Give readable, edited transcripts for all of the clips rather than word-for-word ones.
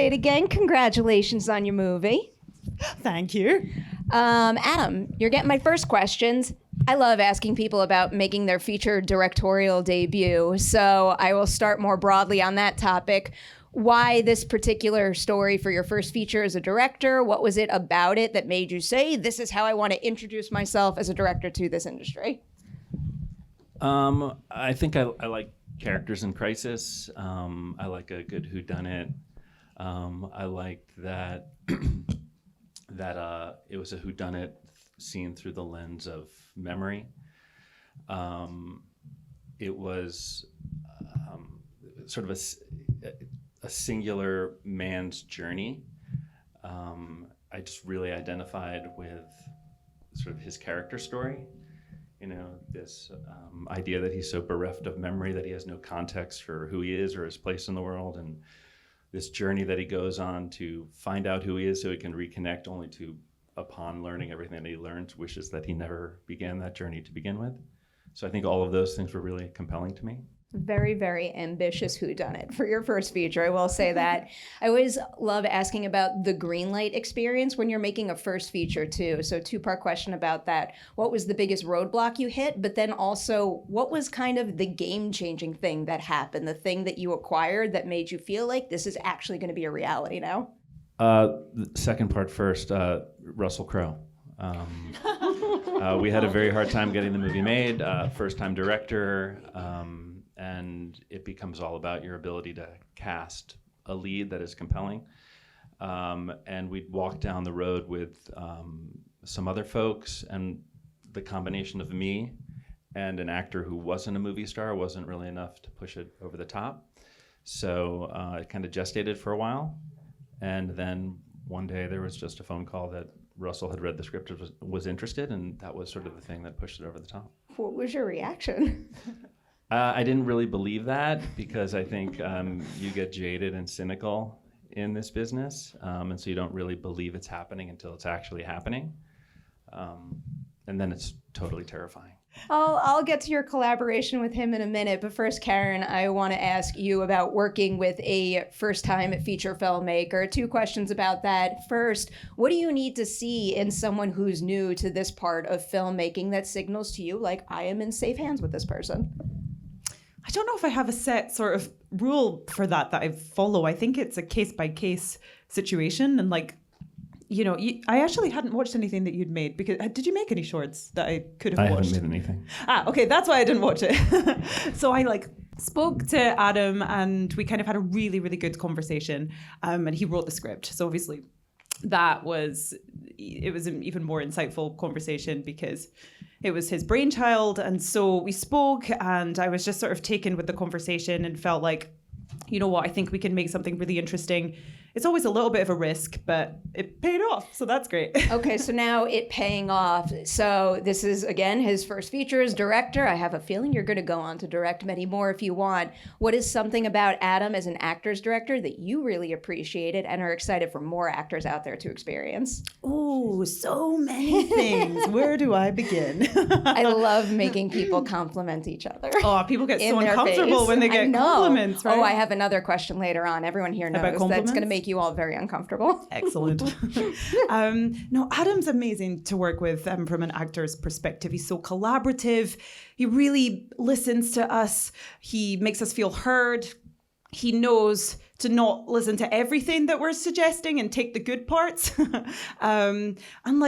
say it again. Congratulations on your movie. Thank you. Adam, you're getting my first questions. I love asking people about making their feature directorial debut, so I will start more broadly on that topic. Why this particular story for your first feature as a director? What was it about it that made you say, this is how I want to introduce myself as a director to this industry? I think I like characters in crisis. I like a good whodunit. I liked that that it was a whodunit seen through the lens of memory. It was sort of a singular man's journey. I just really identified with sort of his character story. You know, this idea that he's so bereft of memory that he has no context for who he is or his place in the world, and this journey that he goes on to find out who he is so he can reconnect, only to, upon learning everything that he learned, wishes that he never began that journey to begin with. So I think all of those things were really compelling to me. Very, very ambitious whodunit for your first feature, I will say that. I always love asking about the green light experience when you're making a first feature too. So two-part question about that. What was the biggest roadblock you hit? But then also, what was kind of the game-changing thing that happened, the thing that you acquired that made you feel like this is actually going to be a reality now? The second part first, Russell Crowe. We had a very hard time getting the movie made, first-time director, and it becomes all about your ability to cast a lead that is compelling. And we'd walk down the road with some other folks, and the combination of me and an actor who wasn't a movie star wasn't really enough to push it over the top. So it kind of gestated for a while. And then one day there was just a phone call that Russell had read the script, was interested, and that was sort of the thing that pushed it over the top. What was your reaction? I didn't really believe that, because I think you get jaded and cynical in this business, and so you don't really believe it's happening until it's actually happening. And then it's totally terrifying. I'll get to your collaboration with him in a minute, but first, Karen, I want to ask you about working with a first-time feature filmmaker. Two questions about that. First, what do you need to see in someone who's new to this part of filmmaking that signals to you, like, I am in safe hands with this person? I don't know if I have a set sort of rule for that I follow. I think it's a case-by-case situation, and like, you know, I actually hadn't watched anything that you'd made, because did you make any shorts that I could have watched? I haven't made anything. Okay, that's why I didn't watch it. So I spoke to Adam, and we kind of had a really, really good conversation, and he wrote the script. So obviously it was an even more insightful conversation because it was his brainchild. And so we spoke, and I was just sort of taken with the conversation and felt like, you know what, I think we can make something really interesting. It's always a little bit of a risk, but it paid off, so that's great. Okay, so now it paying off. So this is, again, his first feature as director. I have a feeling you're going to go on to direct many more if you want. What is something about Adam as an actor's director that you really appreciated and are excited for more actors out there to experience? Oh, so many things. Where do I begin? I love making people compliment each other. Oh, people get so uncomfortable when they get compliments, right? Oh, I have another question later on. Everyone here knows that's going to make you all very uncomfortable. Excellent. No, Adam's amazing to work with from an actor's perspective. He's so collaborative. He really listens to us. He makes us feel heard. He knows to not listen to everything that we're suggesting and take the good parts. And I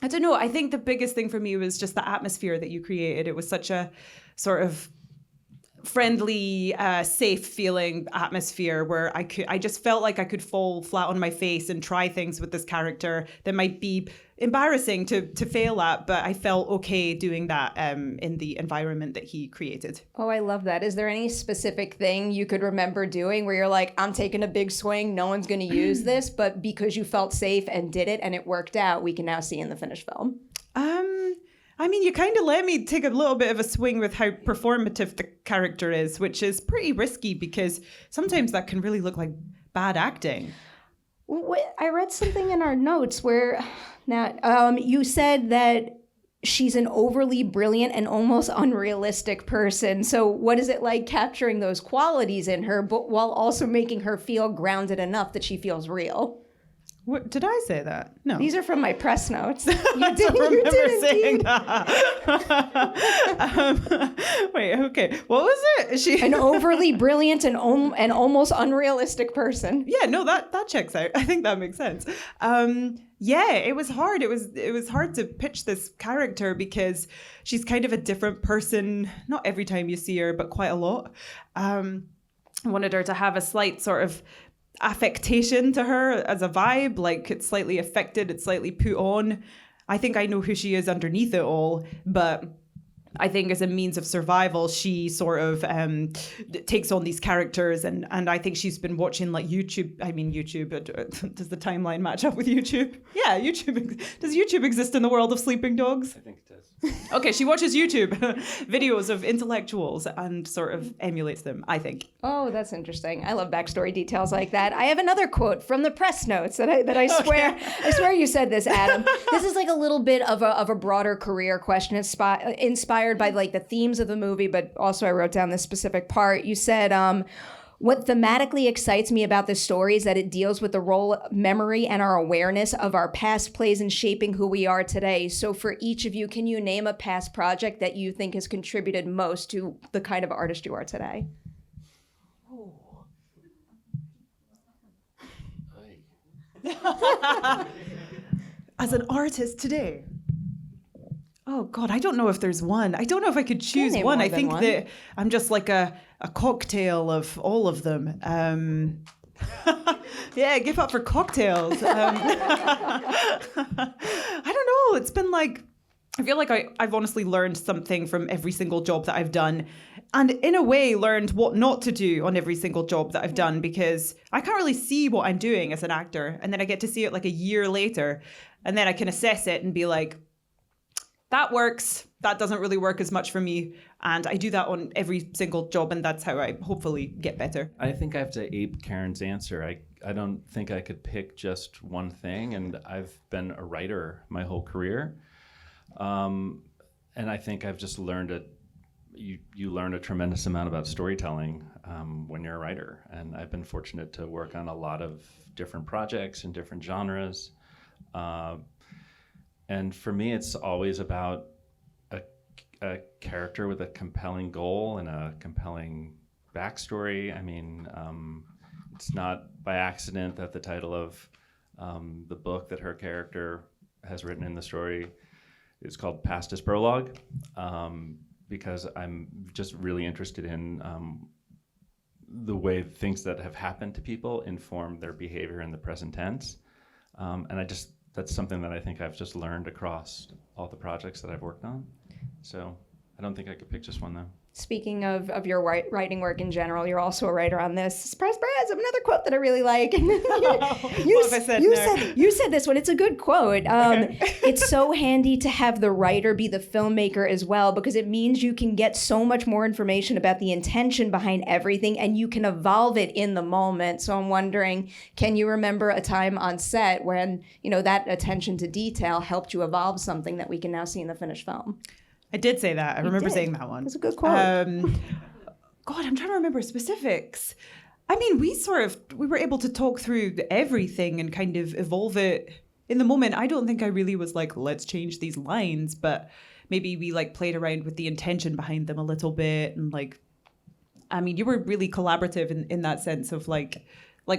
don't know, I think the biggest thing for me was just the atmosphere that you created. It was such a sort of friendly, safe feeling atmosphere where I just felt like I could fall flat on my face and try things with this character that might be embarrassing to fail at, but I felt okay doing that in the environment that he created. Oh, I love that. Is there any specific thing you could remember doing where you're like, I'm taking a big swing, no one's going to use this, but because you felt safe and did it and it worked out, we can now see in the finished film? I mean, you kind of let me take a little bit of a swing with how performative the character is, which is pretty risky because sometimes that can really look like bad acting. I read something in our notes where now you said that she's an overly brilliant and almost unrealistic person. So what is it like capturing those qualities in her, but while also making her feel grounded enough that she feels real? What, did I say that? No. These are from my press notes. I don't remember saying that. Wait, okay. What was it? An overly brilliant and almost unrealistic person. Yeah, no, that checks out. I think that makes sense. Yeah, it was hard. It was hard to pitch this character because she's kind of a different person. Not every time you see her, but quite a lot. I wanted her to have a slight sort of affectation to her as a vibe, like it's slightly affected, it's slightly put on. I think I know who she is underneath it all, but I think as a means of survival, she sort of takes on these characters, and I think she's been watching like YouTube. I mean, YouTube, does the timeline match up with YouTube? Yeah, YouTube. Does YouTube exist in the world of sleeping dogs? I think it does. Okay, she watches YouTube videos of intellectuals and sort of emulates them, I think. Oh, that's interesting. I love backstory details like that. I have another quote from the press notes that I swear, okay. I swear you said this, Adam. This is like a little bit of a broader career question inspired by like the themes of the movie, but also I wrote down this specific part. You said, what thematically excites me about this story is that it deals with the role memory and our awareness of our past plays in shaping who we are today. So for each of you, can you name a past project that you think has contributed most to the kind of artist you are today? As an artist today? Oh God, I don't know if there's one. I don't know if I could choose one. I think that I'm just like a cocktail of all of them. Yeah, give up for cocktails. I don't know. It's been like, I feel like I've honestly learned something from every single job that I've done. And in a way, learned what not to do on every single job that I've done, because I can't really see what I'm doing as an actor. And then I get to see it like a year later. And then I can assess it and be like, that works. That doesn't really work as much for me. And I do that on every single job. And that's how I hopefully get better. I think I have to ape Karen's answer. I don't think I could pick just one thing. And I've been a writer my whole career. And I think I've just learned you learn a tremendous amount about storytelling when you're a writer. And I've been fortunate to work on a lot of different projects in different genres. And for me, it's always about a character with a compelling goal and a compelling backstory. I mean, it's not by accident that the title of the book that her character has written in the story is called Past as Prologue, because I'm just really interested in the way things that have happened to people inform their behavior in the present tense. And that's something that I think I've just learned across all the projects that I've worked on. So I don't think I could pick just one, though. Speaking of your writing work in general, you're also a writer on this. Surprise, surprise, another quote that I really like. You said this one. It's a good quote. Okay. It's so handy to have the writer be the filmmaker as well, because it means you can get so much more information about the intention behind everything, and you can evolve it in the moment. So I'm wondering, can you remember a time on set when, that attention to detail helped you evolve something that we can now see in the finished film? I did say that. I remember saying that one. It's a good quote. God, I'm trying to remember specifics. I mean, we were able to talk through everything and kind of evolve it in the moment. I don't think I really was like, let's change these lines, but maybe we like played around with the intention behind them a little bit. And like, I mean, you were really collaborative in that sense of like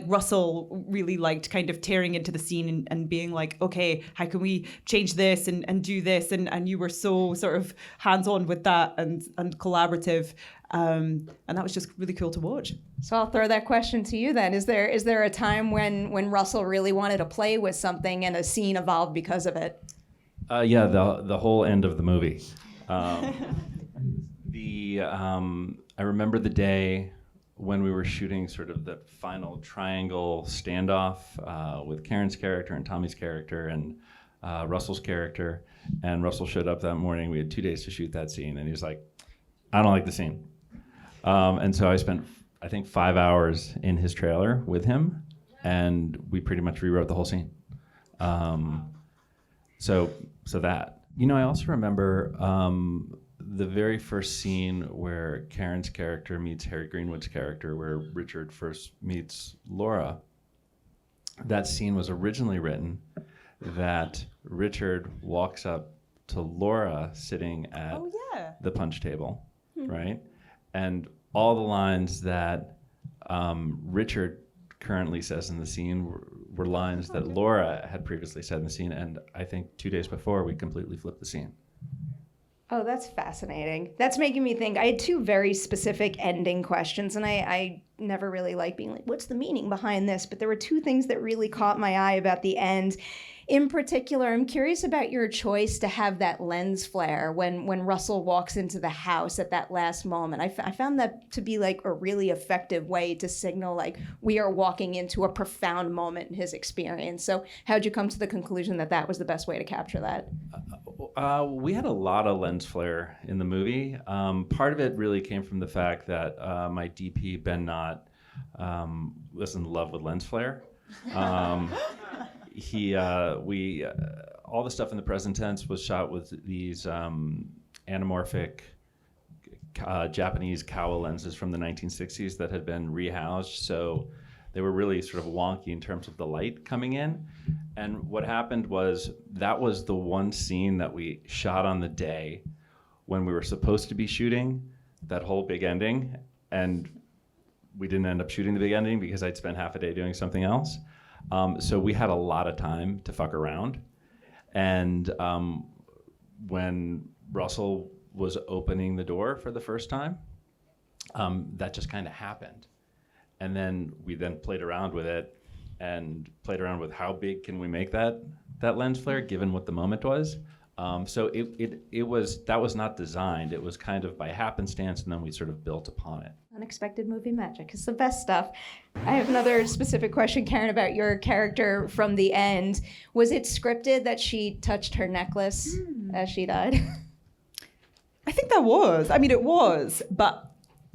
Russell really liked kind of tearing into the scene and being like, okay, how can we change this and do this? And you were so sort of hands-on with that and collaborative. And that was just really cool to watch. So I'll throw that question to you then. Is there a time when Russell really wanted to play with something and a scene evolved because of it? Yeah, the whole end of the movie. I remember the day when we were shooting sort of the final triangle standoff with Karen's character and Tommy's character and Russell's character. And Russell showed up that morning. We had 2 days to shoot that scene. And he was like, I don't like the scene. And so I spent, I think, 5 hours in his trailer with him. And we pretty much rewrote the whole scene. So that. I also remember the very first scene where Karen's character meets Harry Greenwood's character, where Richard first meets Laura. That scene was originally written that Richard walks up to Laura sitting at the punch table, right? And all the lines that Richard currently says in the scene were lines that Laura had previously said in the scene, and I think 2 days before we completely flipped the scene. Oh, that's fascinating. That's making me think. I had two very specific ending questions, and I never really like being like, what's the meaning behind this? But there were two things that really caught my eye about the end. In particular, I'm curious about your choice to have that lens flare when Russell walks into the house at that last moment. I found that to be like a really effective way to signal like we are walking into a profound moment in his experience. So how'd you come to the conclusion that that was the best way to capture that? We had a lot of lens flare in the movie. Part of it really came from the fact that my DP, Ben Knott, was in love with lens flare. All the stuff in the present tense was shot with these anamorphic Japanese Kowa lenses from the 1960s that had been rehoused. So they were really sort of wonky in terms of the light coming in. And what happened was that was the one scene that we shot on the day when we were supposed to be shooting that whole big ending. And we didn't end up shooting the big ending because I'd spent half a day doing something else. So we had a lot of time to fuck around. And when Russell was opening the door for the first time, that just kind of happened. And then we played around with it and played around with how big can we make that lens flare given what the moment was. So that was not designed. It was kind of by happenstance, and then we sort of built upon it. Unexpected movie magic is the best stuff. I have another specific question, Karen, about your character from the end. Was it scripted that she touched her necklace as she died? I think that was. I mean, it was, but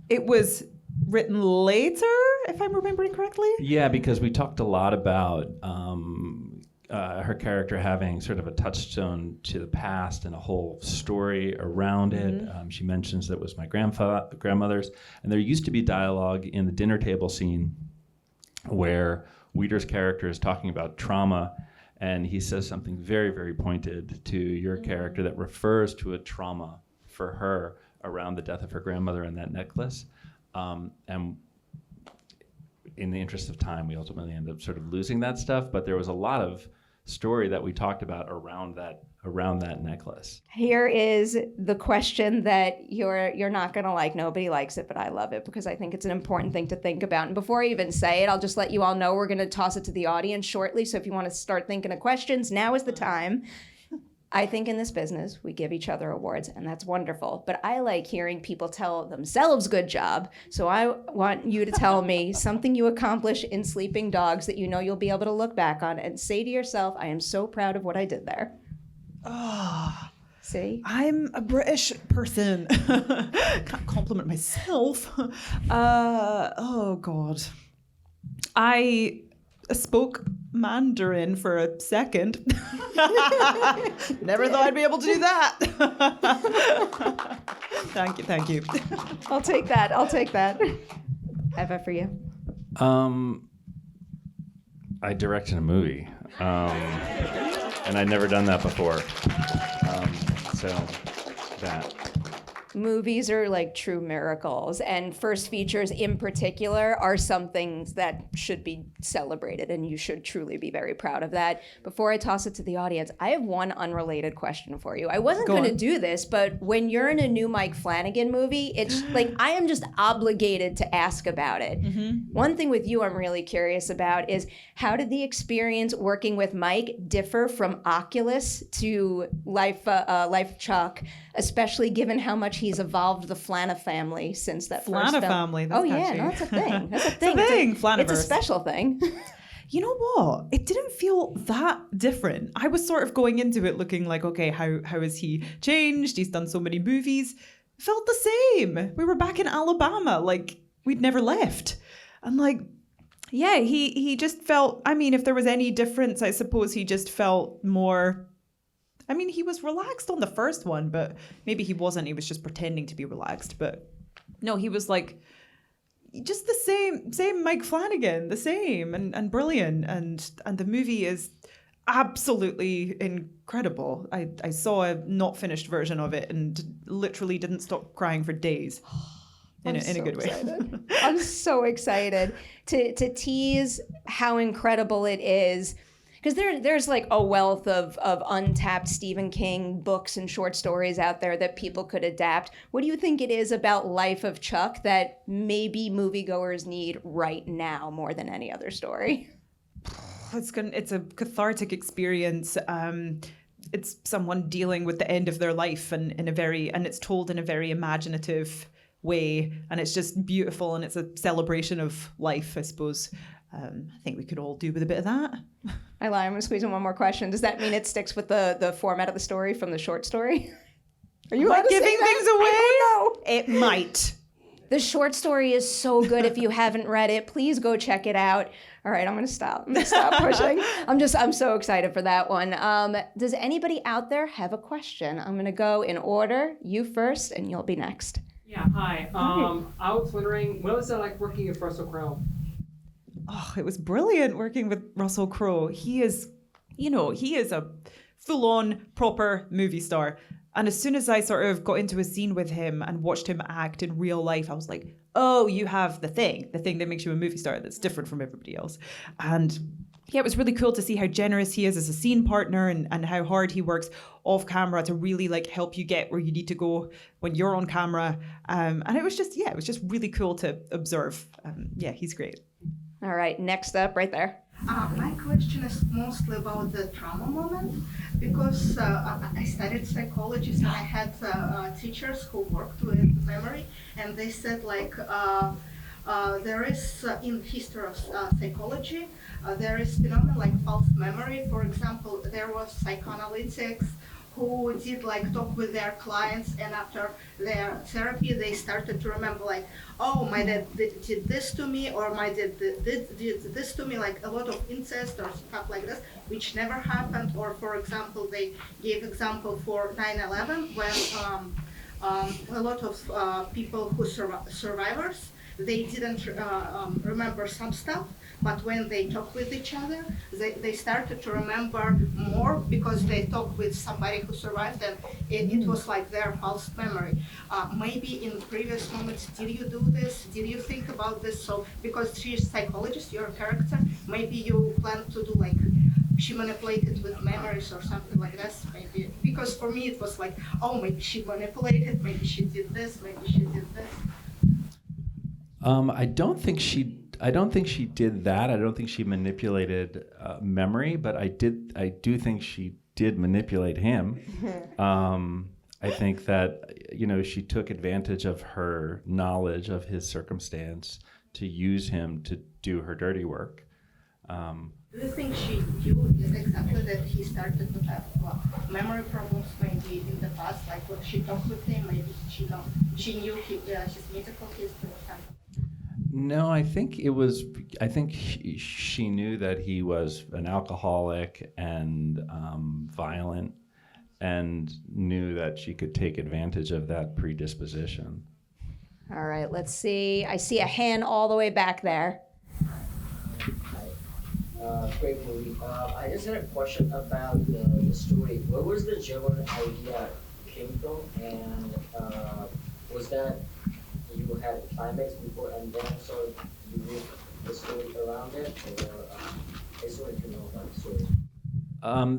it was written later, if I'm remembering correctly. Yeah, because we talked a lot about her character having sort of a touchstone to the past and a whole story around it. She mentions that it was my grandmother's. And there used to be dialogue in the dinner table scene where Weeder's character is talking about trauma, and he says something very, very pointed to your character that refers to a trauma for her around the death of her grandmother and that necklace. And in the interest of time, we ultimately ended up sort of losing that stuff, but there was a lot of story that we talked about around that necklace. Here is the question that you're not gonna like. Nobody likes it, but I love it because I think it's an important thing to think about. And before I even say it, I'll just let you all know we're gonna toss it to the audience shortly. So if you want to start thinking of questions, now is the time. I think in this business, we give each other awards, and that's wonderful. But I like hearing people tell themselves good job. So I want you to tell me something you accomplish in Sleeping Dogs that you know you'll be able to look back on and say to yourself, I am so proud of what I did there. Oh, see? I'm a British person. Can't compliment myself. Oh, God. I spoke Mandarin for a second. Never thought I'd be able to do that. Thank you. I'll take that. Eva, for you? I directed a movie, and I'd never done that before. So that. Movies are like true miracles, and first features in particular are some things that should be celebrated, and you should truly be very proud of that. Before I toss it to the audience, I have one unrelated question for you. I wasn't going to do this, but when you're in a new Mike Flanagan movie, it's like I am just obligated to ask about it. One thing with you I'm really curious about is how did the experience working with Mike differ from Oculus to Life Chuck, especially given how much he's evolved the Flana family since that first film. Flana family, that's catchy. No, that's a thing. That's a thing. It's a thing, It's Flaniverse. a special thing. You know what? It didn't feel that different. I was sort of going into it looking like, okay, how has he changed? He's done so many movies. It felt the same. We were back in Alabama, like we'd never left. And like, yeah, he just felt, I mean, if there was any difference, I suppose he just felt more I mean, he was relaxed on the first one, but maybe he wasn't. He was just pretending to be relaxed. But no, he was like just the same Mike Flanagan, the same and brilliant. And the movie is absolutely incredible. I saw a not finished version of it and literally didn't stop crying for days. In a good way. I'm so excited to tease how incredible it is. Because there's like a wealth of untapped Stephen King books and short stories out there that people could adapt. What do you think it is about Life of Chuck that maybe moviegoers need right now more than any other story? It's a cathartic experience. It's someone dealing with the end of their life and it's told in a very imaginative way, and it's just beautiful, and it's a celebration of life, I suppose. I think we could all do with a bit of that. I lie. I'm going to squeeze in one more question. Does that mean it sticks with the format of the story from the short story? Are you giving things away? I don't know. It might. The short story is so good. If you haven't read it, please go check it out. All right, I'm going to stop pushing. I'm so excited for that one. Does anybody out there have a question? I'm going to go in order. You first, and you'll be next. Yeah, hi. I was wondering, what was it like working with Russell Crowe? Oh, it was brilliant working with Russell Crowe. He is a full-on proper movie star. And as soon as I sort of got into a scene with him and watched him act in real life, I was like, oh, you have the thing that makes you a movie star that's different from everybody else. And yeah, it was really cool to see how generous he is as a scene partner and how hard he works off camera to really like help you get where you need to go when you're on camera. And it was just really cool to observe. He's great. All right, next up, right there. My question is mostly about the trauma moment, because I studied psychology and I had teachers who worked with memory, and they said there is in history of psychology, there is phenomenon like false memory. For example, there was psychoanalytics who did talk with their clients, and after their therapy they started to remember oh, my dad did this to me, or my dad did this to me, a lot of incest or stuff like this, which never happened. Or for example, they gave example for 9/11 when a lot of people who survivors, they didn't remember some stuff, but when they talk with each other, they started to remember more because they talked with somebody who survived, and it was like their false memory. Maybe in previous moments, did you do this? Did you think about this? So because she's a psychologist, your character, maybe you plan to do she manipulated with memories or something like this, maybe. Because for me it was oh, maybe she manipulated, maybe she did this, maybe she did this. I don't think she did that. I don't think she manipulated memory, but I do think she did manipulate him. I think that she took advantage of her knowledge of his circumstance to use him to do her dirty work. Do you think she knew exactly that he started to have memory problems maybe in the past, when she talked with him, maybe she knew his medical history or something? No, I think she knew that he was an alcoholic and violent, and knew that she could take advantage of that predisposition. All right, let's see. I see a hand all the way back there. Great movie. I just had a question about the story. Where was the Gillan idea came from, and was that you had a climax before and then so you wrote the story around it, or I just wanted to know about the story.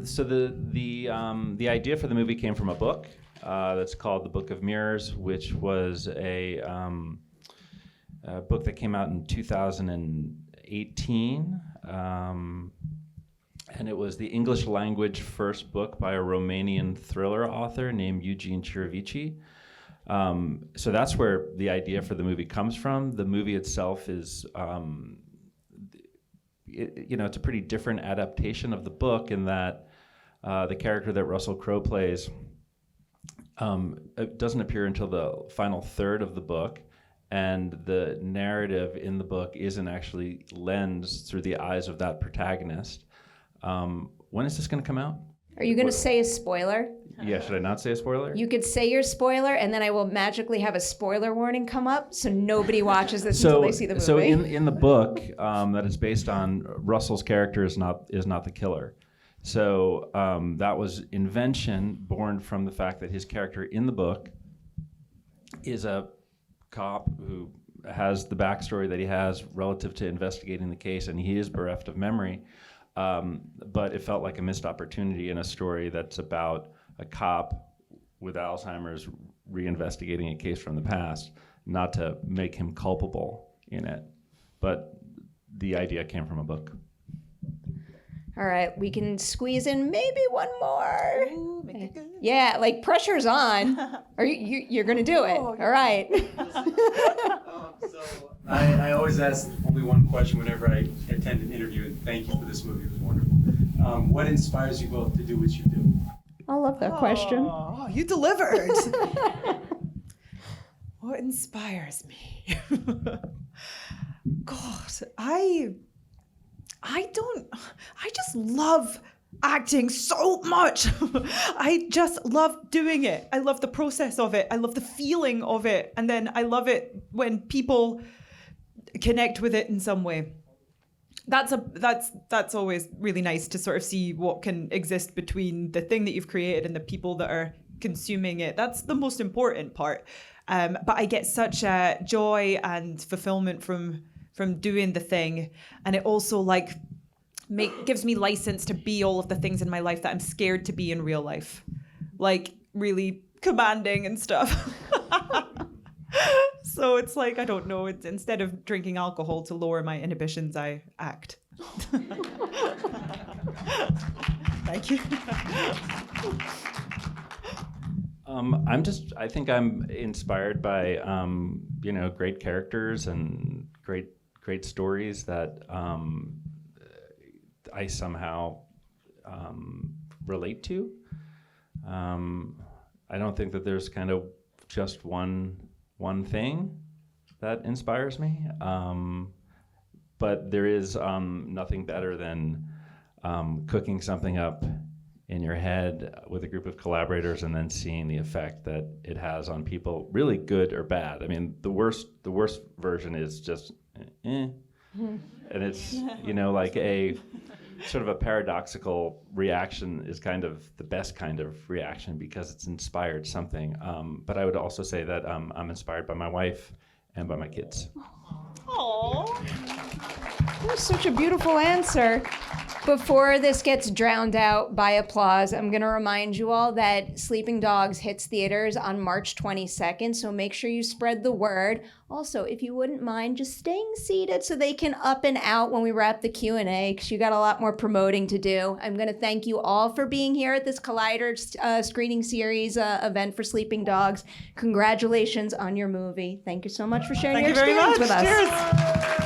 So the idea for the movie came from a book that's called The Book of Mirrors, which was a book that came out in 2018. And it was the English language first book by a Romanian thriller author named Eugene Chirivici. So that's where the idea for the movie comes from. The movie itself is, it's a pretty different adaptation of the book in that the character that Russell Crowe plays it doesn't appear until the final third of the book. And the narrative in the book isn't actually lensed through the eyes of that protagonist. When is this going to come out? Are you going to say a spoiler? Yeah, should I not say a spoiler? You could say your spoiler, and then I will magically have a spoiler warning come up, so nobody watches this until they see the movie. So in the book that it's based on, Russell's character is not the killer. So that was invention born from the fact that his character in the book is a cop who has the backstory that he has relative to investigating the case, and he is bereft of memory. But it felt like a missed opportunity in a story that's about a cop with Alzheimer's reinvestigating a case from the past, not to make him culpable in it. But the idea came from a book. All right, we can squeeze in maybe one more. Ooh, make it good. Yeah, like pressure's on. Are you're going to do it? All right. So I always ask only one question whenever I attend an interview, and thank you for this movie. It was wonderful. What inspires you both to do what you do? I love that question. Oh, you delivered. What inspires me? God, I just love acting so much. I just love doing it. I love the process of it. I love the feeling of it. And then I love it when people connect with it in some way. That's always really nice to sort of see what can exist between the thing that you've created and the people that are consuming it. That's the most important part. But I get such joy and fulfillment from doing the thing, and it also gives me license to be all of the things in my life that I'm scared to be in real life, like really commanding and stuff. So it's like, I don't know, it's instead of drinking alcohol to lower my inhibitions, I act. Thank you. I think I'm inspired by, great characters and great stories that I somehow relate to. I don't think that there's kind of just one thing that inspires me, but there is nothing better than cooking something up in your head with a group of collaborators and then seeing the effect that it has on people, really good or bad. I mean, the worst version is just and it's like a sort of a paradoxical reaction is kind of the best kind of reaction because it's inspired something. But I would also say that I'm inspired by my wife and by my kids. Aww. That was such a beautiful answer. Before this gets drowned out by applause, I'm going to remind you all that Sleeping Dogs hits theaters on March 22nd, so make sure you spread the word. Also, if you wouldn't mind just staying seated so they can up and out when we wrap the Q&A, because you got a lot more promoting to do. I'm going to thank you all for being here at this Collider screening series event for Sleeping Dogs. Congratulations on your movie. Thank you so much for sharing your experience with us. Cheers.